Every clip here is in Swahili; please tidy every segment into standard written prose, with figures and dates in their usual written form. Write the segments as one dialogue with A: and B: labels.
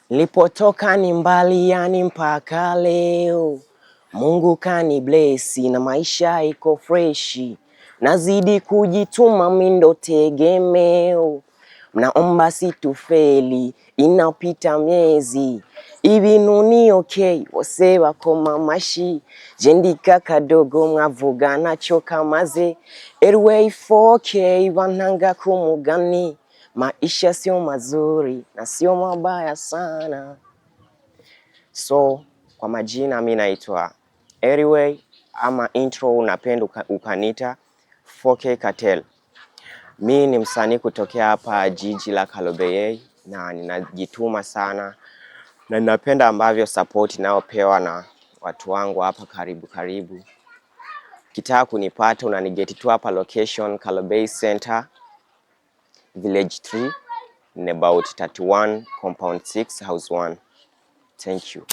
A: Nilipotoka ni mbali, yani mpaka leo. Mungu kani blessi na maisha iko freshi. Nazidi kujituma, mimi ndo tegemeo. Mnaomba situfeli, inapita miezi. Ibintu ni okay, wose bakoma mashi. Jendika kadogo mwavuga nacho kamaze. Airway 4K wananga kumugani. Maisha sio mazuri na sio mabaya sana. So kwa majina mimi naitwa Airway, ama intro unapenda ukanita 4K Cartel. Mimi ni msanii kutokea hapa jiji la Kalobeyei na ninajituma sana na ninapenda ambavyo support naopewa na watu wangu hapa karibu. Ukitaka kunipata unanigeti tu hapa location Kalobeyei Center, Village 3, in about 31 compound 6 house 1. Thank you.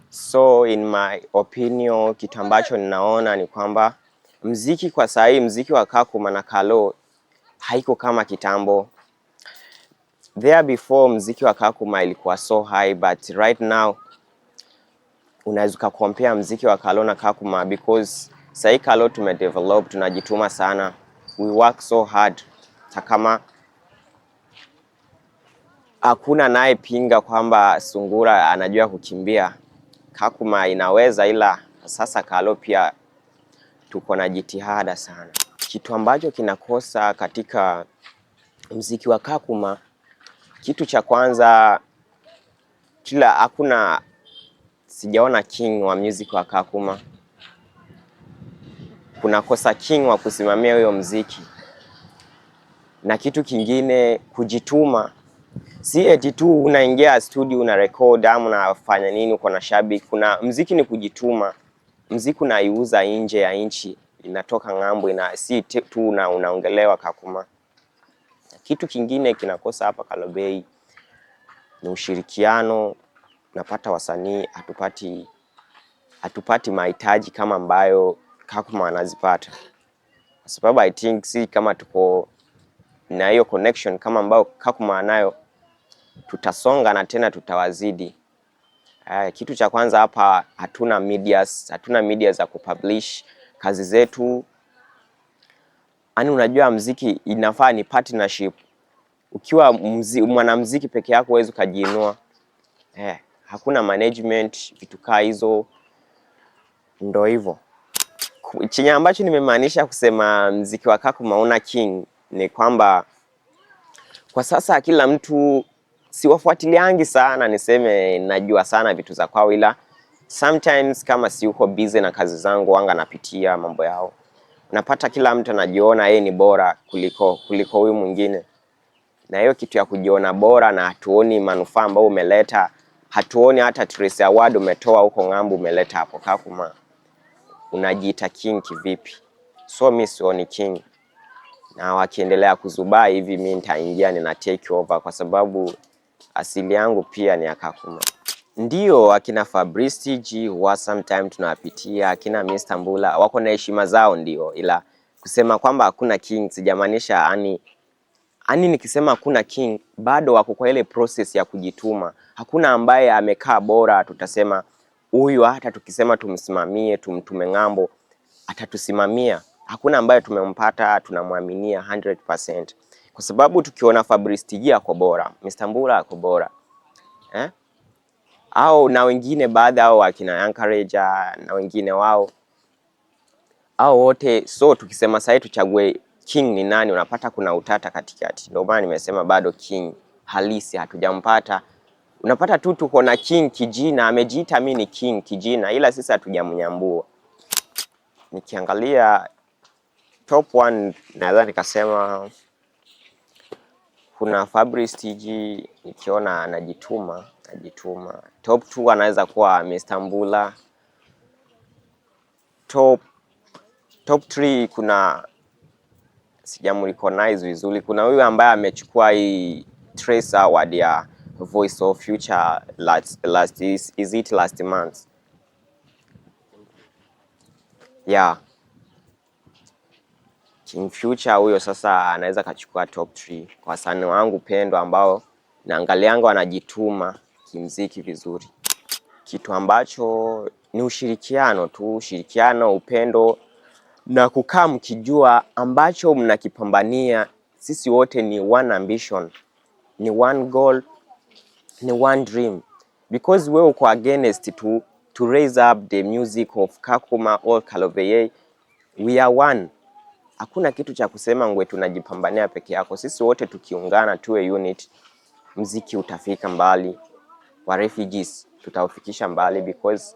A: So in my opinion, kitu ambacho ninaona ni kwamba mziki kwa sahii, mziki wa Kakuma na Kalo haiko kama kitambo. There before mziki wa Kakuma ilikuwa so high, but right now unaweza compare mziki wa Kalo na Kakuma because sahii Kalo tumedevelop, tunajituma sana. We work so hard. Takama hakuna naye pinga kwamba sungura anajua kukimbia. Kakuma inaweza, ila sasa Kalo pia tuko na jitihada sana. Kitu ambacho kinakosa katika mziki wa Kakuma, kitu cha kwanza, sijaona king wa music wa Kakuma. Kunakosa king wa kusimamia huyo mziki. Na kitu kingine, kujituma. Si eti tu unaingia studio una record ama unafanya nini uko na shabiki. Kuna mziki ni kujituma. Mziki unaiuza nje ya nchi, inatoka ng'ambo, si tu unaongelewa Kakuma. Kitu kingine kinakosa hapa Kalobeyei ni ushirikiano. Napata wasanii hatupati mahitaji kama ambayo Kakuma wanazipata. Kwa sababu I think si kama tuko na hiyo connection kama ambayo Kakuma anayo, tutasonga na tena tutawazidi. Kitu cha kwanza hapa, hatuna media za kupublish kazi zetu. Yaani unajua mziki inafaa ni partnership. Ukiwa mwanamuziki peke yako huwezi kujiinua. Hakuna management, vitu kaa hizo. Ndio hivyo. Chenye ambacho nimemaanisha kusema mziki wa Kakuma una king ni kwamba kwa sasa kila mtu siwafuatiliangi sana niseme najua sana vitu za kwao, ila sometimes kama si uko busy na kazi zangu wanga napitia mambo yao. Napata kila mtu anajiona yeye ni bora kuliko huyu mwingine. Na hiyo kitu ya kujiona bora na hatuoni manufaa ambayo umeleta, hatuoni hata trace award umetoa huko ng'ambo umeleta hapo Kakuma, unajiita king kivipi? So mimi sioni king. Na wakiendelea kuzubaa hivi mimi nitaingia na take over kwa sababu asili yangu pia ni ya Kakuma. Ndio akina Fabrice TG wa sometime tunawapitia, akina Mr. Mbula wako na heshima zao ndio, ila kusema kwamba hakuna king sijamaanisha. Ani nikisema hakuna king, bado wako kwa ile process ya kujituma. Hakuna ambaye amekaa bora tutasema huyu hata tukisema tumsimamie tumtume ng'ambo atatusimamia. Hakuna ambaye tumempata tunamwaminia 100%. Kwa sababu tukiona Fabrice TG ako bora, Mr. Mbula ako bora, au na wengine baadhi hao akina Encourage na wengine wao wote. So tukisema sasa tuchague king ni nani, unapata kuna utata katikati. Ndio maana nimesema bado king halisi hatujampata. Unapata tu tuko na king kijina, amejiita mimi ni king kijina, ila sisi hatujamnyambua. Nikiangalia top 1 naweza nikasema kuna Fabrice TG, nikiona anajituma. Top 2 anaweza kuwa Mr. Mbula. Top 3 kuna sijamrecognize vizuri. Kuna huyu ambaye amechukua hii Trace Award ya Voice of Future last month. King Future huyo sasa anaweza kachukua top 3 kwa wasanii wangu pendwa ambao naangalianga wanajituma kimziki vizuri, kitu ambacho ni ushirikiano tu, ushirikiano, upendo na kukaa mkijua ambacho mnakipambania. Sisi wote ni one ambition, ni one goal, ni one dream, because wewe uko against to raise up the music of Kakuma or Kaloveye. We are one. Hakuna kitu cha kusema ngwe tunajipambania peke yako. Sisi wote tukiungana tuwe unit, mziki utafika mbali. Wa refugees tutaufikisha mbali, because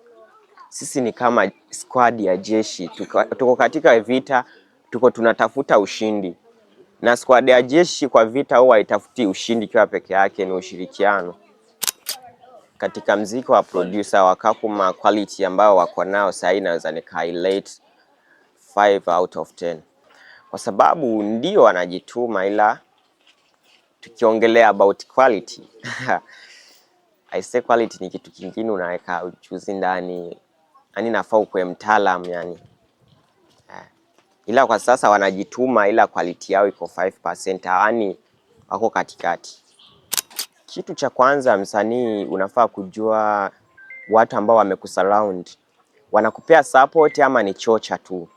A: sisi ni kama squad ya jeshi. Tuko katika vita, tunatafuta ushindi. Na squad ya jeshi kwa vita huwa haitafuti ushindi kwa peke yake, ni ushirikiano. Katika mziki wa producer wa Kakuma, quality ambao wako nao sasa naweza highlight 5 out of 10. Kwa sababu ndio wanajituma, ila tukiongelea about quality I say quality ni kitu kingine, unaweka ujuzi ndani, yani nafaa ukwe mtaalamu yani. Ila kwa sasa wanajituma, ila quality yao iko 5%, yani wako katikati. Kitu cha kwanza, msanii unafaa kujua watu ambao wamekusurround wanakupea support ama ni chocha tu.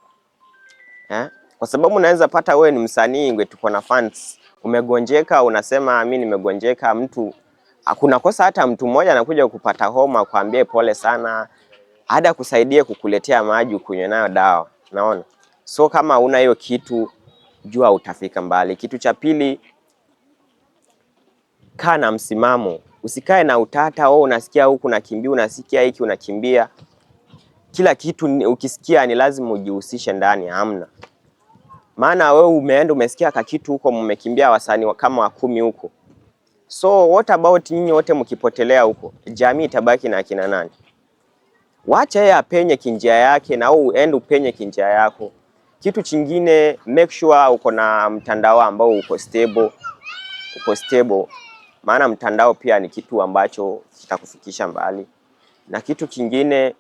A: Kwa sababu unaweza pata wewe ni msanii ngwe tuko na fans, umegonjeka unasema mimi nimegonjeka, mtu hakuna kosa, hata mtu mmoja anakuja kupata homa kwambie pole sana, hada kusaidie kukuletea maji ukunywe nayo dawa, naona. So kama una hiyo kitu, jua utafika mbali. Kitu cha pili, kaa na msimamo, usikae na utata. Unasikia huku unakimbia, unasikia hiki unakimbia. Kila kitu ukisikia ni lazima ujihusishe ndani, hamna. Maana wewe umeenda umesikia kakitu huko, mmekimbia wasanii kama 10 huko. So what about nyinyi wote mkipotelea huko? Jamii itabaki na kina nani? Wacha yeye apenye kinjia yake na wewe uende upenye kinjia yako. Kitu kingine, make sure uko na mtandao ambao uko stable. Maana mtandao pia ni kitu ambacho kitakufikisha mbali. Na kitu kingine,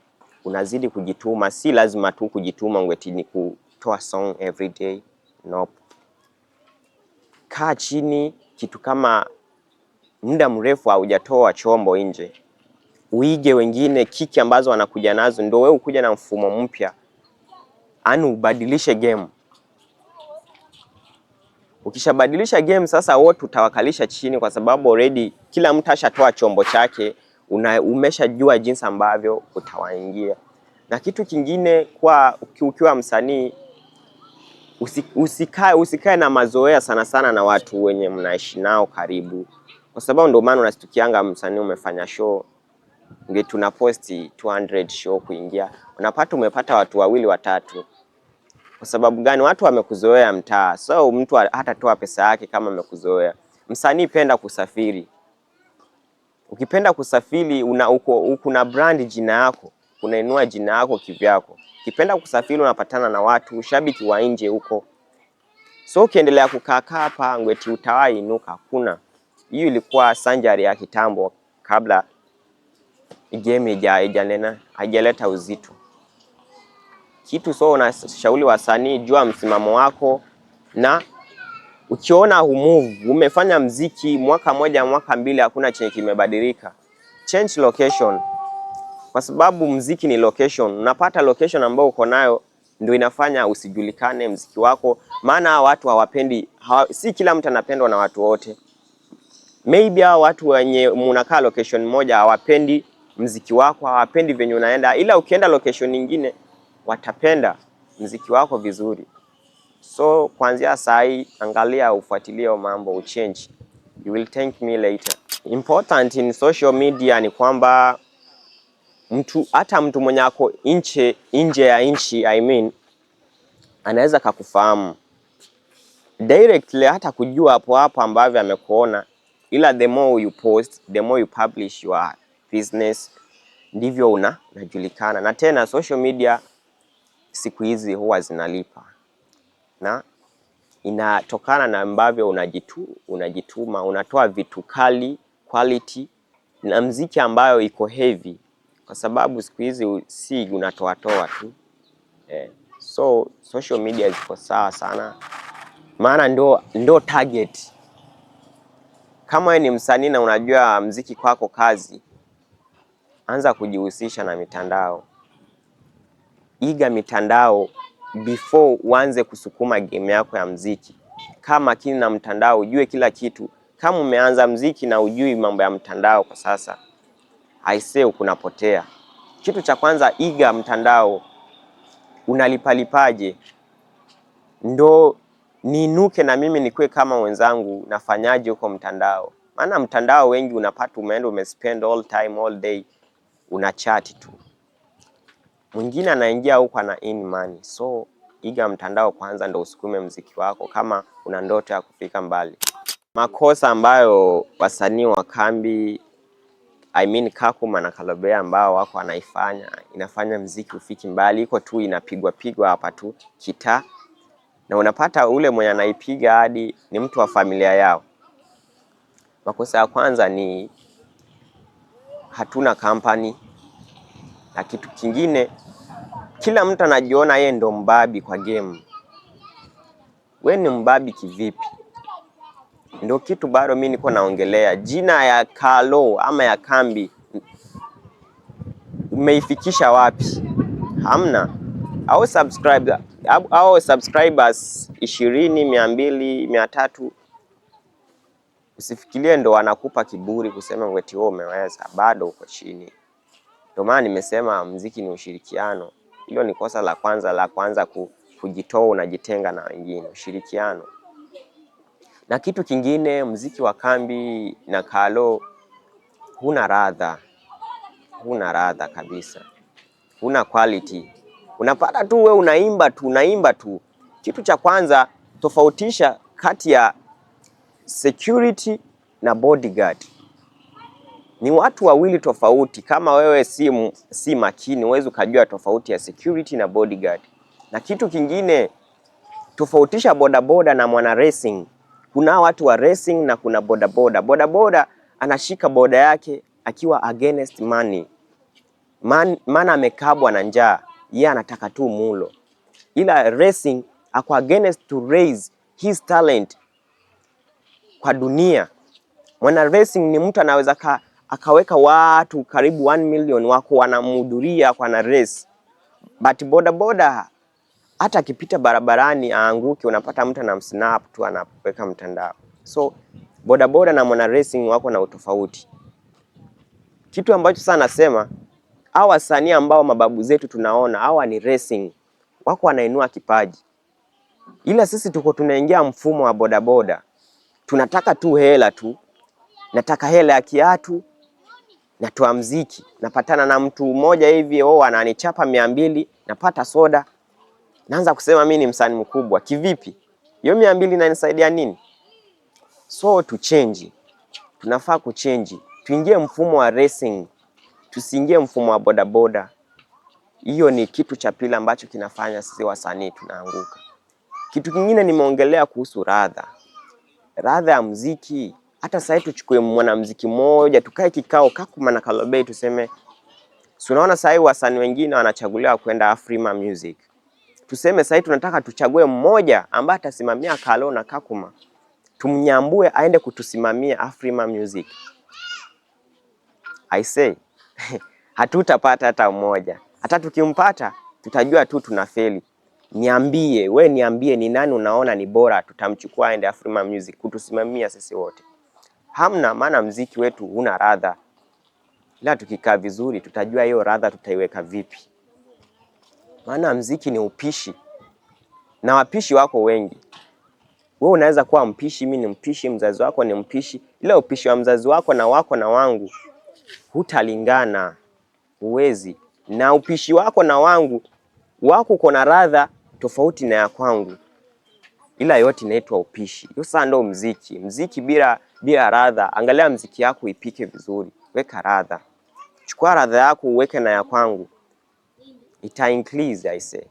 A: unazidi kujituma. Si lazima tu kujituma ngweti ni kutoa song every day. Nope. Kaa chini kitu kama muda mrefu haujatoa chombo nje. Uige wengine kiki ambazo wanakuja nazo, ndio wewe ukuja na mfumo mpya. Ubadilishe game. Ukishabadilisha game sasa wote utawakalisha chini, kwa sababu already kila mtu ashatoa chombo chake, umeshajua jinsi ambavyo utawaingia. Na kitu kingine, kwa ukiwa msanii usikae na mazoea sana na watu wenye mnaishi nao karibu, kwa sababu ndio maana unasitukianga msanii umefanya show nge tunaposti 200 show kuingia, unapata umepata watu 2 watatu. Kwa sababu gani? Watu wamekuzoea mtaa. So mtu hata toa pesa yake kama amekuzoea. Msanii penda kusafiri. Ukipenda kusafiri kuna brand jina yako, unainua jina yako kivyako. Ukipenda kusafiri unapatana na watu, shabiki wa nje huko. So ukiendelea kukaa hapa ngweti utawai inuka, hakuna. Hiyo ilikuwa sanjari ya kitambo kabla game haijaleta uzito. Kitu so unashauri wasanii, jua msimamo wako, na ukiona umefanya mziki mwaka 1 mwaka 2 hakuna chenye kimebadilika, change location. Kwa sababu mziki ni location. Unapata location ambayo uko nayo ndio inafanya usijulikane mziki wako. Maana watu hawapendi, si kila mtu anapendwa na watu wote. Maybe watu wenye mnakaa location moja hawapendi mziki wako, hawapendi venye unaenda, ila ukienda location nyingine watapenda mziki wako vizuri. So kuanzia saa hii angalia, ufuatilie mambo, uchange. You will thank me later. Important in social media ni kwamba hata mtu mwenye ako nje ya nchi, anaweza kukufahamu directly, hata kujua hapo ambavyo amekuona. Ila the more you post, the more you publish your business, ndivyo unajulikana. Na tena social media siku hizi huwa zinalipa, na inatokana na ambavyo unajituma, unatoa vitu kali, quality, na mziki ambayo iko heavy, kwa sababu siku hizi si unatoa tu. So social media ziko sawa sana, maana ndo target. Kama wewe ni msanii na unajua mziki kwako kazi, anza kujihusisha na mitandao. Iga mitandao before uanze kusukuma game yako ya mziki. Kama makini na mtandao, ujue kila kitu. Kama umeanza mziki na ujui mambo ya mtandao kwa sasa, I say ukunapotea. Kitu cha kwanza, iga mtandao. Unalipalipaje? Ndo niinuke na mimi nikuwe kama wenzangu, nafanyaje huko mtandao. Maana mtandao wengi unapata umeenda umespend all time all day unachat tu. Mwingine anaingia huko na earn money. So iga mtandao kwanza ndo usukume mziki wako kama una ndoto ya kufika mbali. Makosa ambayo wasanii wa kambi, I mean Kakuma na Kalobea ambao wako wanaifanya, inafanya mziki ufiki mbali, iko tu inapigwa hapa tu kita. Na unapata ule mwenye anaipiga hadi ni mtu wa familia yao. Makosa ya kwanza ni hatuna company. Na kitu kingine, kila mtu anajiona yeye ndo mbabi kwa game. We ni mbabi kivipi? Ndo kitu bado mimi niko naongelea. Jina ya Kalo ama ya kambi umeifikisha wapi? Hamna. Au subscribers 20, 200, 300. Usifikirie ndo wanakupa kiburi kusema eti wewe umeweza, bado uko chini. Ndio maana nimesema muziki ni ushirikiano. Hilo ni kosa la kwanza kujitoa unajitenga na wengine, ushirikiano. Na kitu kingine, muziki wa kambi na Kalo huna radha kabisa. Huna quality. Unapata tu wewe unaimba tu. Kitu cha kwanza, tofautisha kati ya security na bodyguard. Ni watu wawili tofauti. Kama wewe si makini, huwezi ukajua tofauti ya security na bodyguard. Na kitu kingine, tofautisha bodaboda na mwana racing. Kuna watu wa racing na kuna bodaboda. Bodaboda anashika boda yake akiwa against money. Maana amekabwa na njaa, yeye anataka tu mulo. Ila racing ako against to raise his talent kwa dunia. Mwana racing ni mtu anaweza akaweka watu karibu 1 million wako wanamhudhuria kwa na race. But bodaboda hata akipita barabarani aanguke, unapata mtu anamsnap tu anapoweka mtandao. So bodaboda na mwana racing wako na utofauti. Kitu ambacho sana nasema, hawa wasanii ambao mababu zetu tunaona, hawa ni racing, wako wanainua kipaji. Ila sisi tuko tunaingia mfumo wa bodaboda. Tunataka tu hela tu. Nataka hela ya kiatu, natoa mziki. Napatana na mtu mmoja hivi, ananichapa 200, napata soda. Naanza kusema mimi ni msanii mkubwa. Kivipi? Hiyo 200 inanisaidia nini? So change. Tunafaa kuchange. Tuingie mfumo wa racing. Tusiingie mfumo wa bodaboda. Hiyo ni kitu cha pili ambacho kinafanya sisi wasanii tunaanguka. Kitu kingine nimeongelea kuhusu radha. Radha ya muziki. Hata sasa tuchukue mwanamuziki mmoja, tukae kikao Kakuma na Kalobei tuseme, unaona sasa wasanii wengine wanachaguliwa kwenda Afrima Music. Tuseme sasa tunataka tuchague mmoja ambaye atasimamia Kalo na Kakuma. Tumnyambue aende kutusimamia Afrima Music. I say hatutapata hata mmoja. Hata tukimpata tutajua tu tunafeli. Niambie ni nani unaona ni bora tutamchukua aende Afrima Music kutusimamia sisi wote. Hamna, maana muziki wetu huna radha. Ila tukikaa vizuri tutajua hiyo radha tutaiweka vipi. Maana muziki ni upishi. Na wapishi wako wengi. Wewe unaweza kuwa mpishi, mimi ni mpishi, mzazi wako ni mpishi. Ila upishi wa mzazi wako na wangu hutalingana, huwezi. Na upishi wako na wangu, wako kuna radha tofauti na ya kwangu. Ila yote inaitwa upishi. Hiyo sasa ndio muziki. Muziki bila radha, angalia muziki yako ipike vizuri. Weka radha. Chukua radha yako uweke na ya kwangu. Ita increase, I say.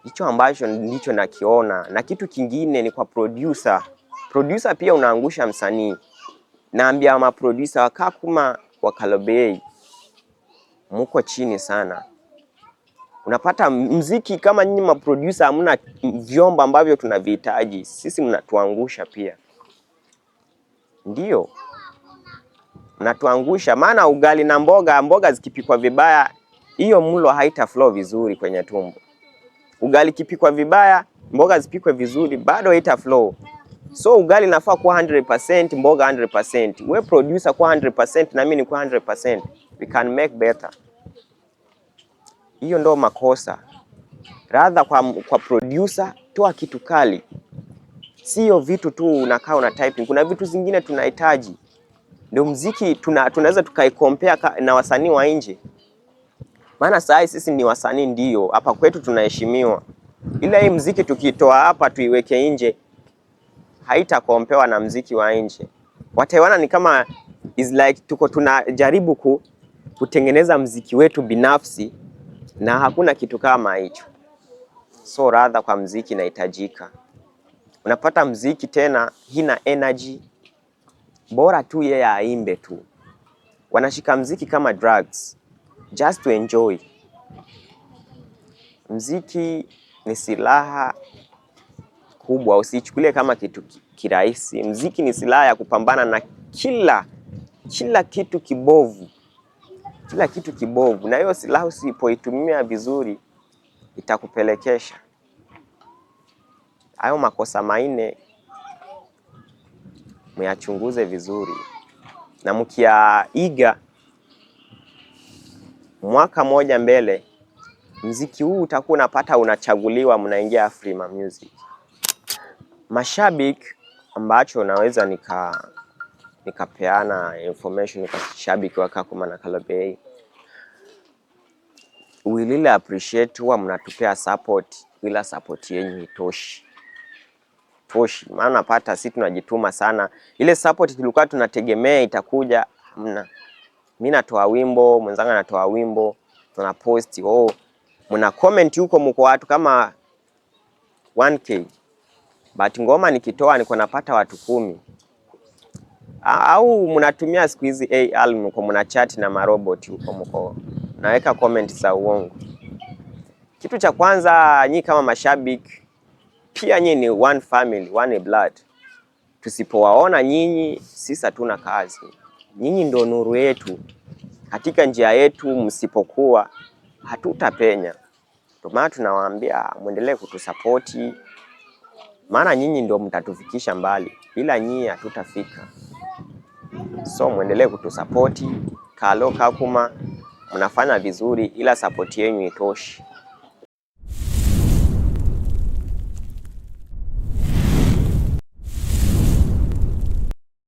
A: Hicho ambacho ndicho nakiona. Na kitu kingine ni kwa producer. Producer pia unaangusha msanii. Naambia maproducer wa Kakuma wa Kalobei, mko chini sana. Unapata muziki kama nyinyi maproducer hamna vyombo ambavyo tunavihitaji. Sisi mnatuangusha pia. Ndio. mnatuangusha. Maana ugali na mboga zikipikwa vibaya, hiyo mlo haita flow vizuri kwenye tumbo. Ugali kipikwa vibaya, mboga zipikwe vizuri, bado haita flow. So ugali nafaa kuwa 100%, mboga 100%. We producer kwa 100% na mimi ni kwa 100%. We can make better. Hiyo ndo makosa. Rather kwa producer, toa kitu kali. Sio vitu tu unakaa una typing. Kuna vitu zingine tunahitaji. Ndio muziki tunaweza tukaicompare na wasanii wa nje. Maana saa sisi ni wasanii ndio, hapa kwetu tunaheshimiwa. Ila hii muziki tukitoa hapa tuiweke nje, haitakompewa na muziki wa nje. Wataiwana ni kama is like tuko tunajaribu kutengeneza muziki wetu binafsi na hakuna kitu kama hicho. So rather kwa muziki inahitajika. Unapata muziki tena hina energy, bora tu yeye aimbe tu. Wanashika muziki kama drugs, just to enjoy. Muziki ni silaha kubwa, usichukulie kama kitu kirahisi. Muziki ni silaha ya kupambana na kila kitu kibovu. Kila kitu kibovu, na hiyo silaha usipoitumia vizuri itakupelekesha. Hayo makosa manne muyachunguze vizuri, na mkiaiga mwaka moja mbele, muziki huu utakuwa unapata unachaguliwa, mnaingia Afrima Music. Mashabiki ambacho naweza nikapeana information kwa shabiki wa Kakuma na Kalobey. We really appreciate huwa mnatupea support, ila support yenu itoshi. Maana napata sisi tunajituma sana. Ile support tulikuwa tunategemea itakuja, hamna. Mimi natoa wimbo, mwenzangu anatoa wimbo, tunapost, mna comment huko mko watu kama 1k. But ngoma nikitoa niko napata watu 10. Au mnatumia siku hizi AI, mko mna chat na marobot huko, mko naweka comment za uongo. Kitu cha kwanza, nyinyi kama mashabiki pia nyinyi ni one family, one blood. Tusipowaona nyinyi sisi hatuna kazi. Nyinyi ndio nuru yetu. Katika njia yetu msipokuwa hatutapenya. Ndio maana tunawaambia muendelee kutusapoti. Maana nyinyi ndio mtatufikisha mbali. Bila nyinyi hatutafika. So muendelee kutusapoti. Kakuma mnafanya vizuri, ila support yenu itoshi.